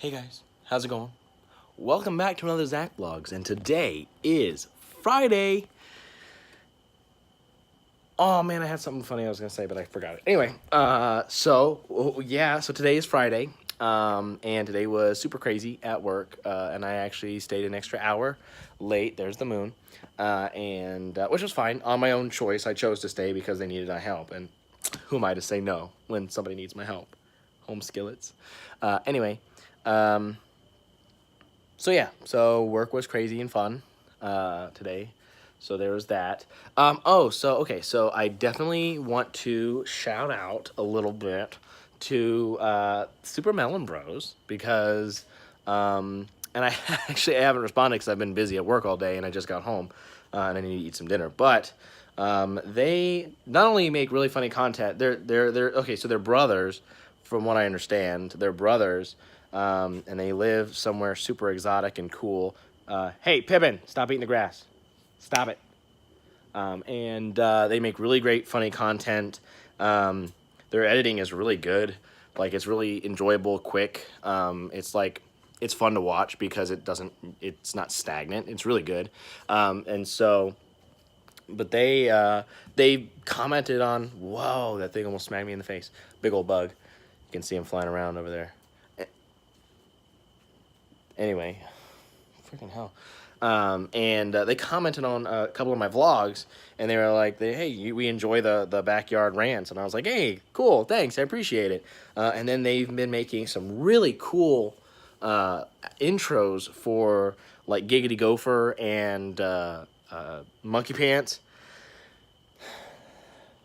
Hey guys, how's it going? Welcome back to another Zach Vlogs, and today is Friday. Oh man, I had something funny I was gonna say, but I forgot it. Anyway, so today is Friday, and today was super crazy at work, and I actually stayed an extra hour late. There's the moon, and which was fine on my own choice. I chose to stay because they needed my help, and who am I to say no when somebody needs my help? Home skillets. Anyway. So work was crazy and fun today. So there was that. So I definitely want to shout out a little bit to Super Melon Bros because, and I actually haven't responded because I've been busy at work all day and I just got home and I need to eat some dinner. But they not only make really funny content, they're brothers, from what I understand. They're brothers. And they live somewhere super exotic and cool. Hey, Pippin, stop eating the grass. Stop it. They make really great, funny content. Their editing is really good. Like, it's really enjoyable, quick. It's fun to watch because it's not stagnant. It's really good. But they commented on, whoa, that thing almost smacked me in the face. Big old bug. You can see him flying around over there. Anyway, freaking hell. They commented on a couple of my vlogs, and they were like, hey, we enjoy the backyard rants. And I was like, hey, cool, thanks, I appreciate it. And then they've been making some really cool intros for, like, Giggity Gopher and Monkey Pants.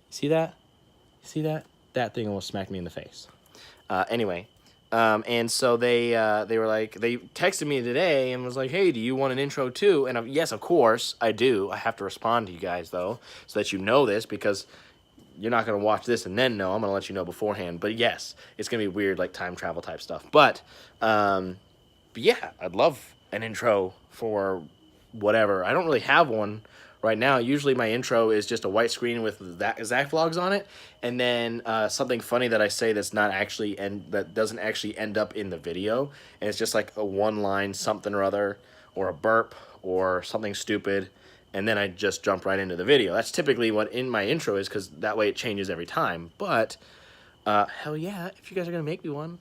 See that? See that? That thing almost smacked me in the face. Anyway. And so they were like, they texted me today and was like, hey, do you want an intro too? And yes, of course I do. I have to respond to you guys though, so that you know this, because you're not going to watch this and then know. I'm going to let you know beforehand. But yes, it's going to be weird, like time travel type stuff. But yeah, I'd love an intro for whatever. I don't really have one right now. Usually my intro is just a white screen with Zach Vlogs on it, and then something funny that I say that's not actually, that doesn't actually end up in the video, and it's just like a one-line something or other, or a burp, or something stupid, and then I just jump right into the video. That's typically what in my intro is, because that way it changes every time. But hell yeah, if you guys are gonna make me one,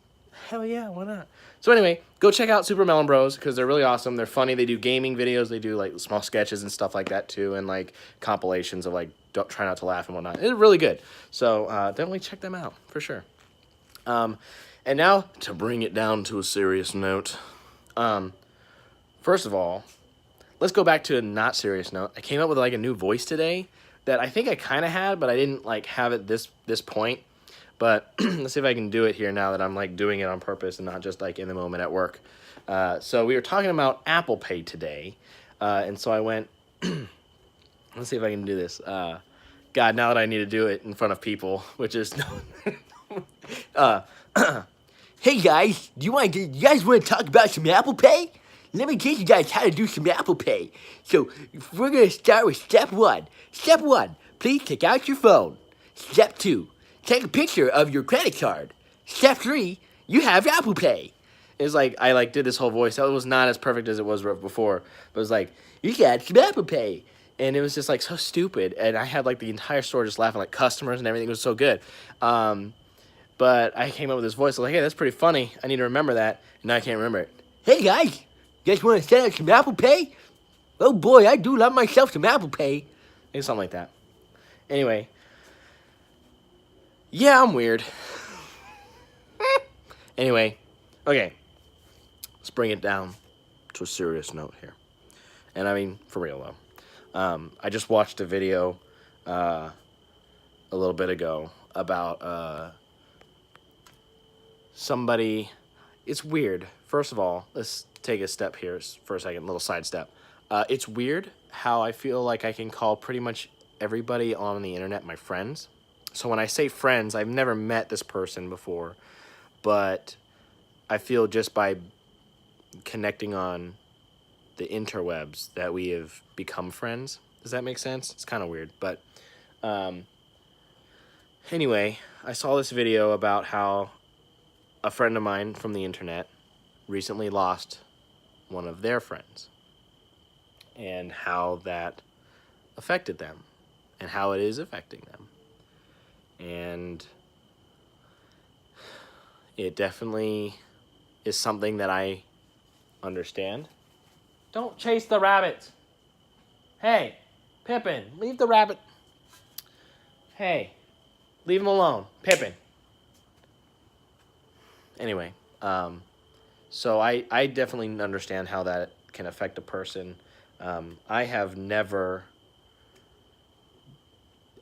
hell yeah, why not? So anyway, go check out Super Melon Bros because they're really awesome. They're funny. They do gaming videos. They do like small sketches and stuff like that too, and like compilations of like don't try not to laugh and whatnot. It's really good. So definitely check them out for sure. And now to bring it down to a serious note. First of all, let's go back to a not serious note. I came up with like a new voice today that I think I kind of had, but I didn't like have it this point. But let's see if I can do it here now that I'm like doing it on purpose and not just like in the moment at work. So we were talking about Apple Pay today, and so I went. Let's see if I can do this. God, now that I need to do it in front of people, which is hey guys, you guys want to talk about some Apple Pay? Let me teach you guys how to do some Apple Pay. So we're gonna start with step one. Step one, please take out your phone. Step two, take a picture of your credit card. Step three, you have Apple Pay. It's like, I like did this whole voice. It was not as perfect as it was before. But it was like, you got some Apple Pay. And it was just like so stupid. And I had like the entire store just laughing, like customers and everything was so good. But I came up with this voice. I was like, hey, that's pretty funny. I need to remember that. And now I can't remember it. Hey guys, you guys want to set up some Apple Pay? Oh boy, I do love myself some Apple Pay. Maybe something like that. Anyway. Yeah, I'm weird. Anyway, okay. Let's bring it down to a serious note here. And I mean, for real though. I just watched a video a little bit ago about somebody. It's weird. First of all, let's take a step here for a second, a little side step. It's weird how I feel like I can call pretty much everybody on the internet my friends. So when I say friends, I've never met this person before, but I feel just by connecting on the interwebs that we have become friends. Does that make sense? It's kind of weird, but anyway, I saw this video about how a friend of mine from the internet recently lost one of their friends and how that affected them and how it is affecting them. And it definitely is something that I understand. Don't chase the rabbit. Hey, Pippin, leave the rabbit. Hey, leave him alone. Pippin. Anyway, so I definitely understand how that can affect a person. I have never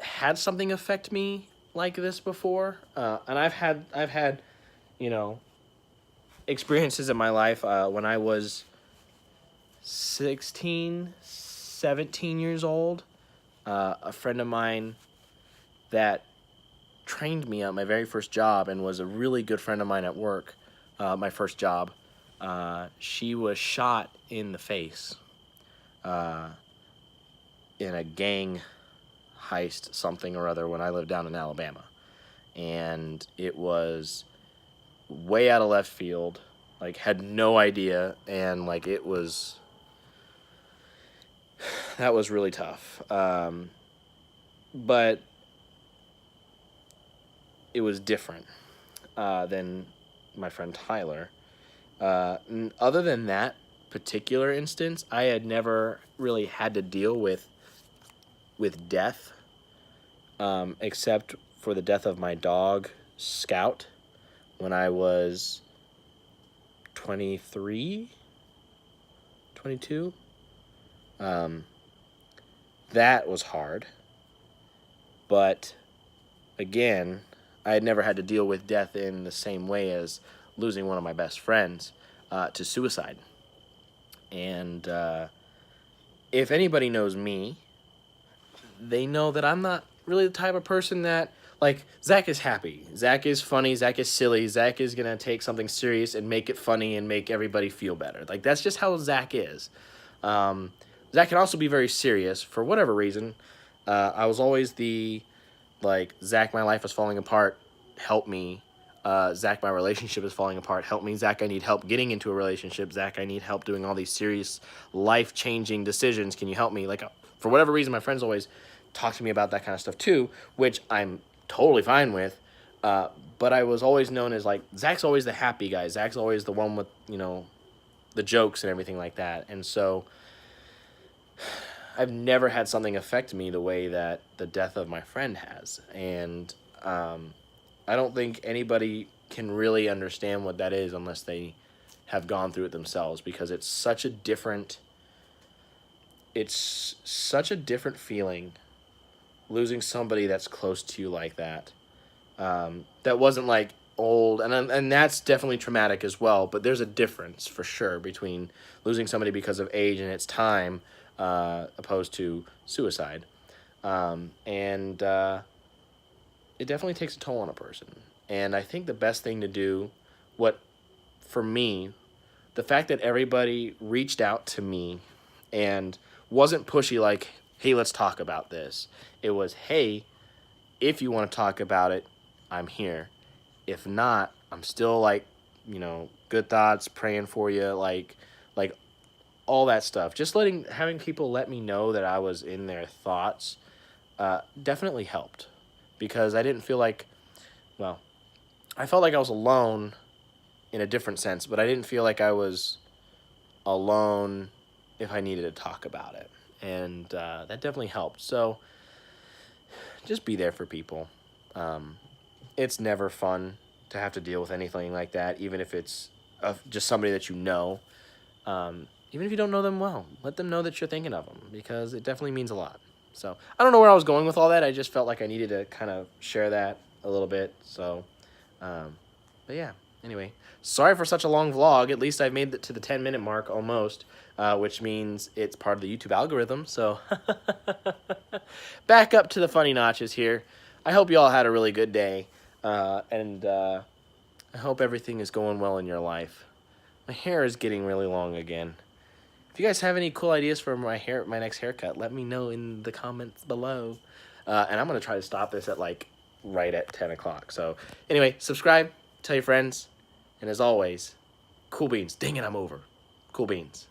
had something affect me like this before, and I've had, you know, experiences in my life when I was 16, 17 years old. A friend of mine that trained me at my very first job and was a really good friend of mine at work, my first job, she was shot in the face in a gang heist something or other when I lived down in Alabama. And it was way out of left field, like had no idea, and like it was, that was really tough. But it was different than my friend Tyler. Other than that particular instance, I had never really had to deal with death, except for the death of my dog, Scout, when I was 23, 22. That was hard. But again, I had never had to deal with death in the same way as losing one of my best friends to suicide. And if anybody knows me, they know that I'm not really the type of person that, like, Zach is happy. Zach is funny. Zach is silly. Zach is going to take something serious and make it funny and make everybody feel better. Like, that's just how Zach is. Zach can also be very serious for whatever reason. I was always the, like, Zach, my life is falling apart, help me. Zach, my relationship is falling apart, help me. Zach, I need help getting into a relationship. Zach, I need help doing all these serious life-changing decisions. Can you help me? Like, for whatever reason, my friends always talk to me about that kind of stuff too, which I'm totally fine with. But I was always known as, like, Zach's always the happy guy. Zach's always the one with, you know, the jokes and everything like that. And so I've never had something affect me the way that the death of my friend has. And I don't think anybody can really understand what that is unless they have gone through it themselves, because it's such a different feeling losing somebody that's close to you like that. That wasn't like old, and that's definitely traumatic as well, but there's a difference for sure between losing somebody because of age and its time opposed to suicide. And it definitely takes a toll on a person. And I think the best thing to do, for me, the fact that everybody reached out to me and wasn't pushy like, hey, let's talk about this. It was, hey, if you want to talk about it, I'm here. If not, I'm still, like, you know, good thoughts, praying for you, like all that stuff. Just having people let me know that I was in their thoughts definitely helped, because I didn't feel like, well, I felt like I was alone in a different sense, but I didn't feel like I was alone if I needed to talk about it. And that definitely helped. So just be there for people. It's never fun to have to deal with anything like that, even if it's just somebody that you know. Even if you don't know them well, let them know that you're thinking of them, because it definitely means a lot. So I don't know where I was going with all that. I just felt like I needed to kind of share that a little bit. So, but yeah, anyway, sorry for such a long vlog. At least I've made it to the 10-minute mark almost, which means it's part of the YouTube algorithm. So back up to the funny notches here. I hope you all had a really good day, and I hope everything is going well in your life. My hair is getting really long again. If you guys have any cool ideas for my next haircut, let me know in the comments below. And I'm going to try to stop this at, like, right at 10 o'clock. So anyway, subscribe, tell your friends, and as always, Cool beans. Dang it, I'm over. Cool beans.